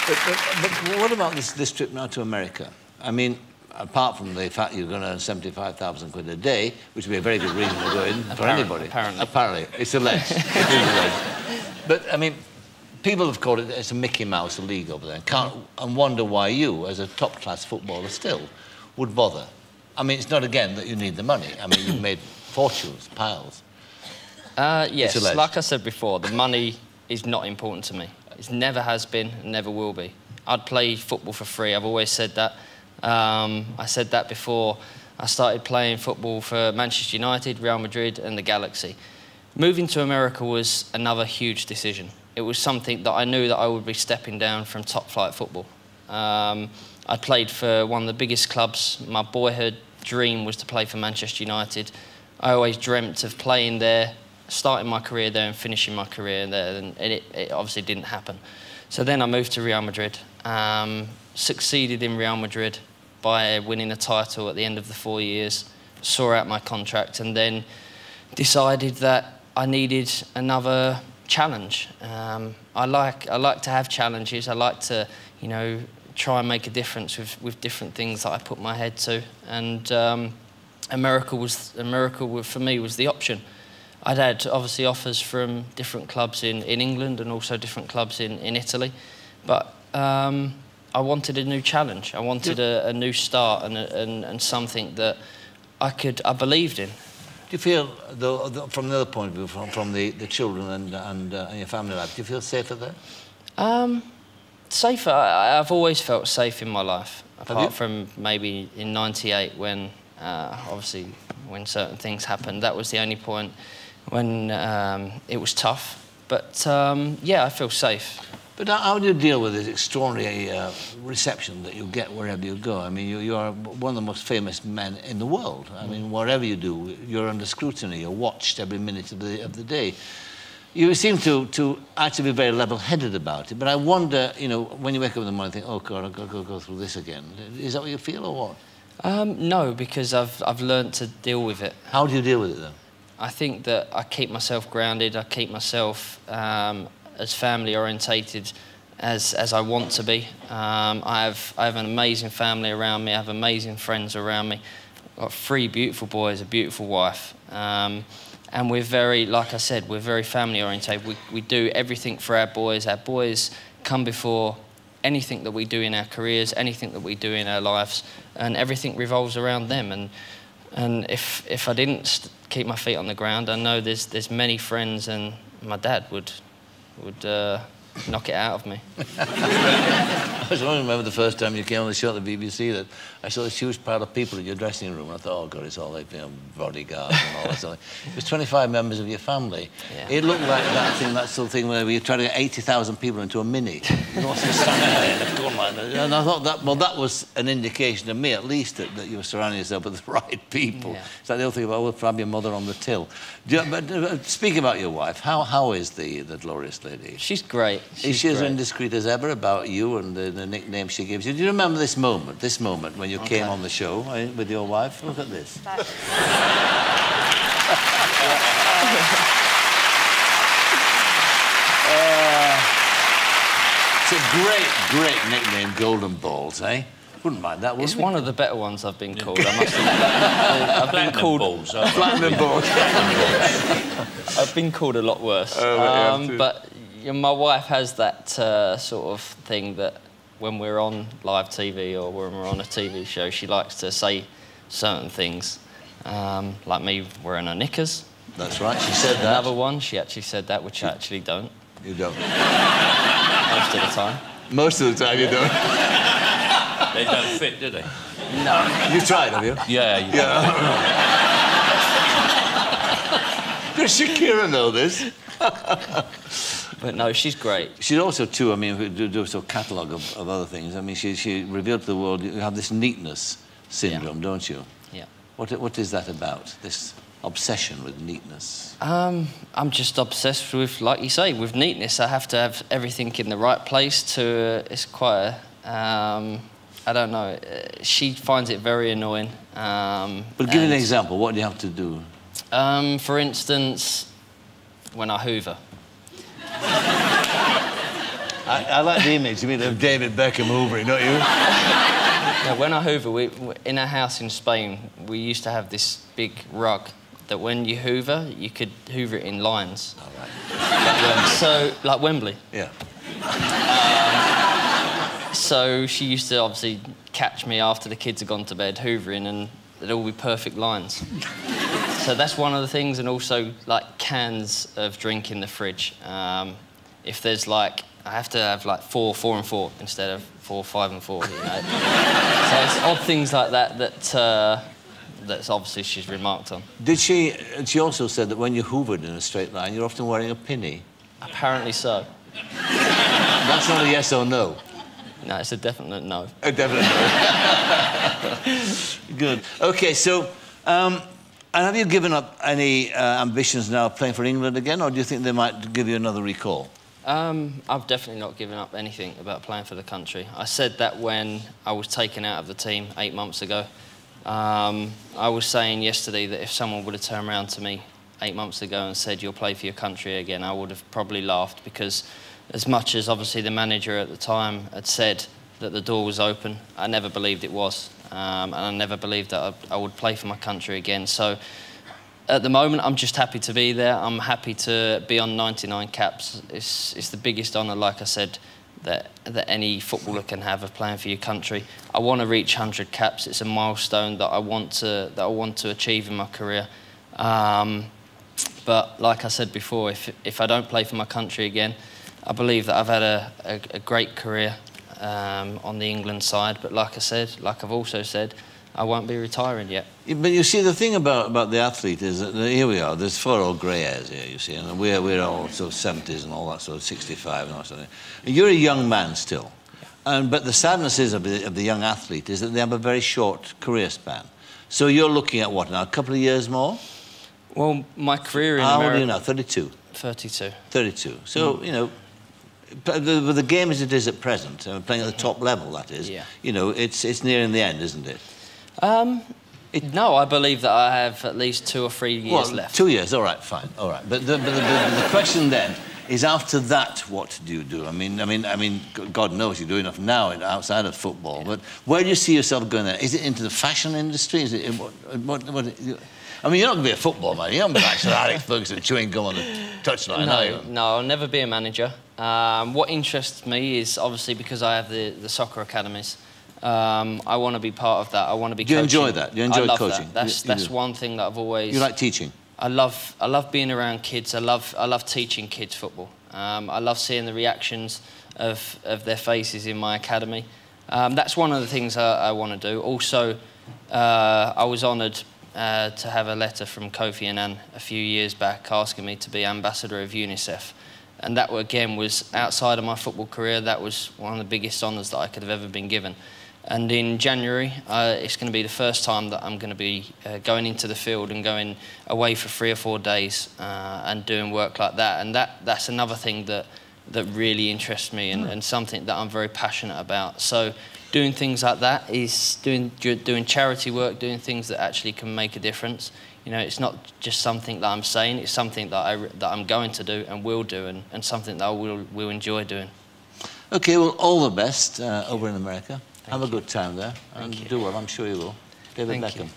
But what about this trip now to America? I mean, apart from the fact you're going to earn 75,000 quid a day, which would be a very good reason to go in for anybody. Apparently. It's alleged. It is alleged. But, I mean, people have called it, it's a Mickey Mouse league over there, and wonder why you, as a top-class footballer still, would bother. I mean, it's not, again, that you need the money. I mean, you've made fortunes, piles. Yes, like I said before, the money is not important to me. It never has been, and never will be. I'd play football for free. I've always said that. I said that before I started playing football for Manchester United, Real Madrid and the Galaxy. Moving to America was another huge decision. It was something that I knew that I would be stepping down from top-flight football. I played for one of the biggest clubs. My boyhood dream was to play for Manchester United. I always dreamt of playing there, starting my career there and finishing my career there, and it obviously didn't happen. So then I moved to Real Madrid, succeeded in Real Madrid by winning a title at the end of the 4 years, saw out my contract, and then decided that I needed another challenge. I like to have challenges. I like to, you know, try and make a difference with different things that I put my head to, and America for me was the option. I'd had obviously offers from different clubs in England and also different clubs in Italy, but I wanted a new challenge. I wanted a new start and something that I believed in. Do you feel, though, from the other point of view, from the children and your family life, do you feel safer there? Safer. I've always felt safe in my life, apart from maybe in '98 when, obviously, when certain things happened. That was the only point when it was tough. But yeah, I feel safe. But how do you deal with this extraordinary reception that you get wherever you go? I mean, you are one of the most famous men in the world. I mean, whatever you do, you're under scrutiny. You're watched every minute of the day. You seem to actually be very level-headed about it. But I wonder, you know, when you wake up in the morning and think, oh, God, I've got to go through this again. Is that what you feel, or what? No, because I've learned to deal with it. How do you deal with it, then? I think that I keep myself grounded. I keep myself as family-orientated as I want to be. I have an amazing family around me. I have amazing friends around me. I've got 3 beautiful boys, a beautiful wife. And we're very, like I said, we're very family-orientated. We do everything for our boys. Our boys come before anything that we do in our careers, anything that we do in our lives, and everything revolves around them. And if I didn't keep my feet on the ground, I know there's many friends, and my dad would knock it out of me. I just remember the first time you came on the show at the BBC that I saw this huge pile of people in your dressing room, and I thought, oh, God, it's all like, you know, bodyguards and all that sort of thing. It was 25 members of your family. Yeah. It looked like that sort of thing where you try to get 80,000 people into a Mini. You know, standing there in a corner like that. And I thought that, well, that was an indication to me, at least, that you were surrounding yourself with the right people. Yeah. It's like the old thing about, well, have your mother on the till. But speaking about your wife, how is the glorious lady? She's great. Is she as indiscreet as ever about you and the nickname she gives you? Do you remember this moment when you came on the show with your wife? Look at this. It's a great nickname, Golden Balls, eh? Wouldn't mind that, would It's one of the better ones I've been called, I must admit. I've been called... Platinum Balls. I've been called a lot worse. But my wife has that sort of thing that when we're on live TV or when we're on a TV show, she likes to say certain things. Like me wearing her knickers. That's right, she said that. Another one, she actually said that, which I actually don't. You don't? Most of the time. Most of the time you don't? They don't fit, do they? No. You've tried, have you? Yeah. Does Shakira know this? But no, she's great. She's also, too, I mean, do a sort of catalogue of other things. I mean, she revealed to the world you have this neatness syndrome, don't you? Yeah. What is that about, this obsession with neatness? I'm just obsessed with, like you say, with neatness. I have to have everything in the right place to... it's quite a... I don't know. She finds it very annoying. But give me an example. What do you have to do? For instance, when I hoover. I like the image, you mean, of David Beckham hoovering, don't you? Yeah, when I hoover, in our house in Spain, we used to have this big rug that when you hoover, you could hoover it in lines. All right. So, like Wembley. Yeah. So she used to obviously catch me after the kids had gone to bed, hoovering, and it'd all be perfect lines. So that's one of the things, and also like cans of drink in the fridge. If there's like, I have to have like 4, 4 and 4 instead of 4, 5 and 4. You know? So it's odd things like that that's obviously she's remarked on. Did she? She also said that when you hoovered in a straight line, you're often wearing a pinny. Apparently so. That's not a yes or no. No, it's a definite no. A definite no. Good. Okay, so, and have you given up any ambitions now of playing for England again, or do you think they might give you another recall? I've definitely not given up anything about playing for the country. I said that when I was taken out of the team 8 months ago. I was saying yesterday that if someone would have turned around to me 8 months ago and said, you'll play for your country again, I would have probably laughed, because as much as obviously the manager at the time had said that the door was open, I never believed it was. And I never believed that I would play for my country again. So at the moment, I'm just happy to be there. I'm happy to be on 99 caps. It's the biggest honour, like I said, that any footballer can have of playing for your country. I want to reach 100 caps. It's a milestone that I want to achieve in my career. But like I said before, if I don't play for my country again, I believe that I've had a great career on the England side. But like I said, like I've also said, I won't be retiring yet. But you see, the thing about the athlete is that here we are, there's 4 old grey hairs here, you see, and we're all sort of 70s and all that sort of 65 and all that sort of thing. You're a young man still. But the sadness is of the young athlete is that they have a very short career span. So you're looking at what now, a couple of years more? Well, my career in How America... old are you now, 32? 32. 32. So, you know, with the game as it is at present, playing at the top level, that is, you know, it's nearing the end, isn't it? No, I believe that I have at least 2 or 3 years left. 2 years, all right, fine, all right. But the question then is, after that, what do you do? I mean, God knows you do enough now outside of football. But where do you see yourself going then? Is it into the fashion industry? Is it I mean, you're not going to be a football man. You're not going to be like Sir Alex Ferguson chewing gum on the touchline, are you? No, I'll never be a manager. What interests me is obviously because I have the soccer academies. I want to be part of that. I want to be coaching. Do you enjoy that? Do you enjoy coaching? That's one thing that I've always... You like teaching? I love being around kids. I love teaching kids football. I love seeing the reactions of their faces in my academy. That's one of the things I want to do. Also, I was honoured to have a letter from Kofi Annan a few years back asking me to be ambassador of UNICEF. And that, again, was outside of my football career. That was one of the biggest honours that I could have ever been given. And in January, it's going to be the first time that I'm going to be going into the field and going away for 3 or 4 days and doing work like that. And that's another thing that really interests me and something that I'm very passionate about. So doing things like that is doing charity work, doing things that actually can make a difference. You know, it's not just something that I'm saying, it's something that I'm going to do and will do, and something that I will enjoy doing. OK, well, all the best over in America. Have a good time there, and do well, I'm sure you will. David Beckham.